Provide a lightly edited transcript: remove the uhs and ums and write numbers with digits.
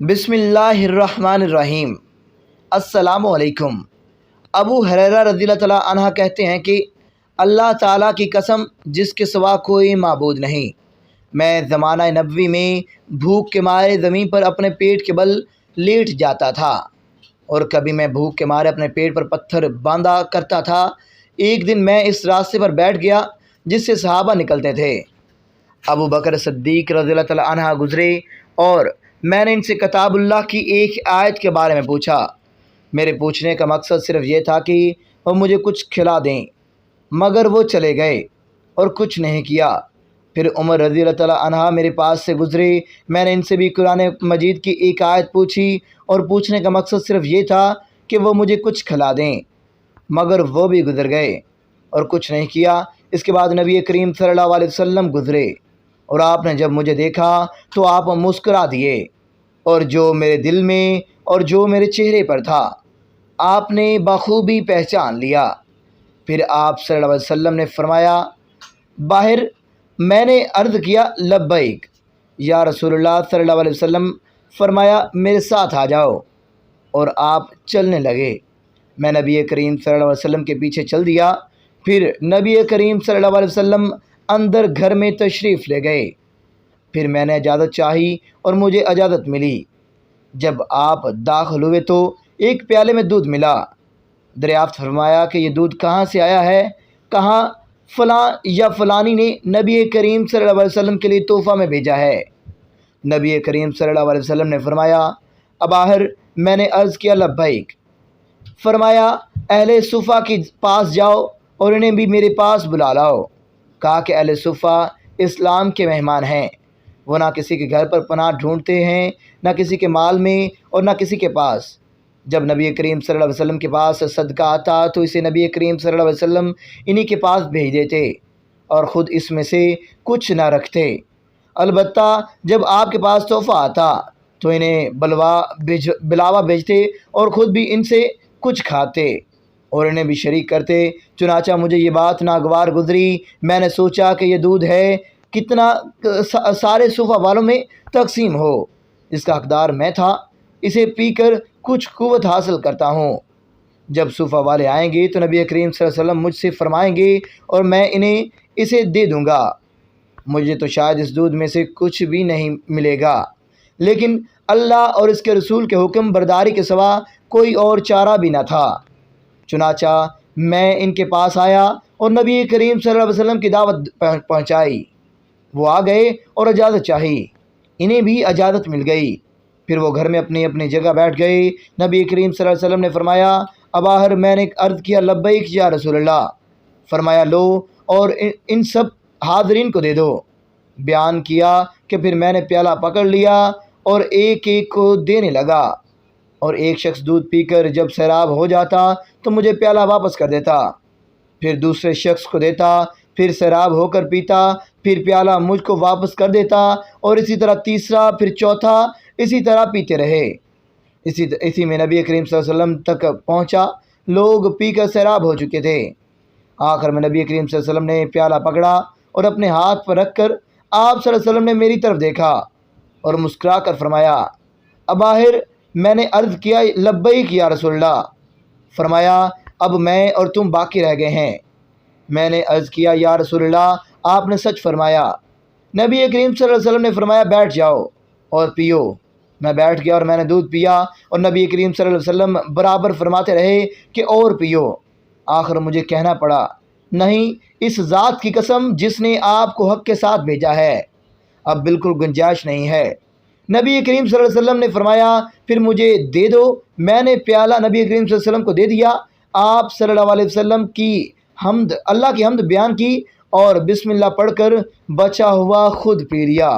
بسم اللہ الرحمن الرحیم۔ السلام علیکم۔ ابو ہریرہ رضی اللہ تعالیٰ عنہ کہتے ہیں کہ اللہ تعالیٰ کی قسم جس کے سوا کوئی معبود نہیں، میں زمانہ نبوی میں بھوک کے مارے زمین پر اپنے پیٹ کے بل لیٹ جاتا تھا، اور کبھی میں بھوک کے مارے اپنے پیٹ پر پتھر باندھا کرتا تھا۔ ایک دن میں اس راستے پر بیٹھ گیا جس سے صحابہ نکلتے تھے۔ ابو بکر صدیق رضی اللہ تعالیٰ عنہ گزرے اور میں نے ان سے کتاب اللہ کی ایک آیت کے بارے میں پوچھا۔ میرے پوچھنے کا مقصد صرف یہ تھا کہ وہ مجھے کچھ کھلا دیں، مگر وہ چلے گئے اور کچھ نہیں کیا۔ پھر عمر رضی اللہ تعالیٰ عنہ میرے پاس سے گزرے، میں نے ان سے بھی قرآن مجید کی ایک آیت پوچھی، اور پوچھنے کا مقصد صرف یہ تھا کہ وہ مجھے کچھ کھلا دیں، مگر وہ بھی گزر گئے اور کچھ نہیں کیا۔ اس کے بعد نبی کریم صلی اللہ علیہ وسلم گزرے، اور آپ نے جب مجھے دیکھا تو آپ مسکرا دیے، اور جو میرے دل میں اور جو میرے چہرے پر تھا آپ نے بخوبی پہچان لیا۔ پھر آپ صلی اللہ علیہ وسلم نے فرمایا، باہر؟ میں نے عرض کیا، لبیک یا رسول اللہ صلی اللہ علیہ وسلم۔ فرمایا، میرے ساتھ آ جاؤ، اور آپ چلنے لگے۔ میں نبی کریم صلی اللہ علیہ وسلم کے پیچھے چل دیا۔ پھر نبی کریم صلی اللہ علیہ وسلم اندر گھر میں تشریف لے گئے۔ پھر میں نے اجازت چاہی اور مجھے اجازت ملی۔ جب آپ داخل ہوئے تو ایک پیالے میں دودھ ملا۔ دریافت فرمایا کہ یہ دودھ کہاں سے آیا ہے؟ کہا، فلاں یا فلانی نے نبی کریم صلی اللہ علیہ وسلم کے لیے تحفہ میں بھیجا ہے۔ نبی کریم صلی اللہ علیہ وسلم نے فرمایا، اباہر؟ میں نے عرض کیا، لبیک۔ فرمایا، اہل صفہ کے پاس جاؤ اور انہیں بھی میرے پاس بلا لاؤ۔ کہا کہ اہل صفہ اسلام کے مہمان ہیں، وہ نہ کسی کے گھر پر پناہ ڈھونڈتے ہیں، نہ کسی کے مال میں اور نہ کسی کے پاس۔ جب نبی کریم صلی اللہ علیہ وسلم کے پاس صدقہ آتا تو اسے نبی کریم صلی اللہ علیہ وسلم انہی کے پاس بھیج دیتے اور خود اس میں سے کچھ نہ رکھتے۔ البتہ جب آپ کے پاس تحفہ آتا تو انہیں بلاوا بھیجتے اور خود بھی ان سے کچھ کھاتے اور انہیں بھی شریک کرتے۔ چنانچہ مجھے یہ بات ناگوار گزری۔ میں نے سوچا کہ یہ دودھ ہے کتنا سارے صفہ والوں میں تقسیم ہو، اس کا حقدار میں تھا، اسے پی کر کچھ قوت حاصل کرتا ہوں۔ جب صفہ والے آئیں گے تو نبی کریم صلی اللہ علیہ وسلم مجھ سے فرمائیں گے اور میں انہیں اسے دے دوں گا۔ مجھے تو شاید اس دودھ میں سے کچھ بھی نہیں ملے گا، لیکن اللہ اور اس کے رسول کے حکم برداری کے سوا کوئی اور چارہ بھی نہ تھا۔ چنانچہ میں ان کے پاس آیا اور نبی کریم صلی اللہ علیہ وسلم کی دعوت پہنچائی۔ وہ آ گئے اور اجازت چاہی، انہیں بھی اجازت مل گئی۔ پھر وہ گھر میں اپنی اپنی جگہ بیٹھ گئے۔ نبی کریم صلی اللہ علیہ وسلم نے فرمایا، اباہر؟ میں نے عرض کیا، لبیک یا رسول اللہ۔ فرمایا، لو اور ان سب حاضرین کو دے دو۔ بیان کیا کہ پھر میں نے پیالہ پکڑ لیا اور ایک ایک کو دینے لگا، اور ایک شخص دودھ پی کر جب سیراب ہو جاتا تو مجھے پیالہ واپس کر دیتا، پھر دوسرے شخص کو دیتا، پھر سیراب ہو کر پیتا، پھر پیالہ مجھ کو واپس کر دیتا، اور اسی طرح تیسرا، پھر چوتھا، اسی طرح پیتے رہے۔ اسی میں نبی کریم صلی اللہ علیہ وسلم تک پہنچا۔ لوگ پی کر سیراب ہو چکے تھے۔ آخر میں نبی کریم صلی اللہ علیہ وسلم نے پیالہ پکڑا اور اپنے ہاتھ پر رکھ کر آپ صلی اللہ علیہ وسلم نے میری طرف دیکھا اور مسکرا کر فرمایا، اباہر؟ میں نے عرض کیا، لبیک یا رسول اللہ۔ فرمایا، اب میں اور تم باقی رہ گئے ہیں۔ میں نے عرض کیا، یا رسول اللہ، آپ نے سچ فرمایا۔ نبی کریم صلی اللہ علیہ وسلم نے فرمایا، بیٹھ جاؤ اور پیو۔ میں بیٹھ گیا اور میں نے دودھ پیا، اور نبی کریم صلی اللہ علیہ وسلم برابر فرماتے رہے کہ اور پیو۔ آخر مجھے کہنا پڑا، نہیں، اس ذات کی قسم جس نے آپ کو حق کے ساتھ بھیجا ہے، اب بالکل گنجائش نہیں ہے۔ نبی کریم صلی اللہ علیہ وسلم نے فرمایا، پھر مجھے دے دو۔ میں نے پیالہ نبی کریم صلی اللہ علیہ وسلم کو دے دیا۔ آپ صلی اللہ علیہ وسلم کی اللہ کی حمد بیان کی اور بسم اللہ پڑھ کر بچا ہوا خود پی لیا۔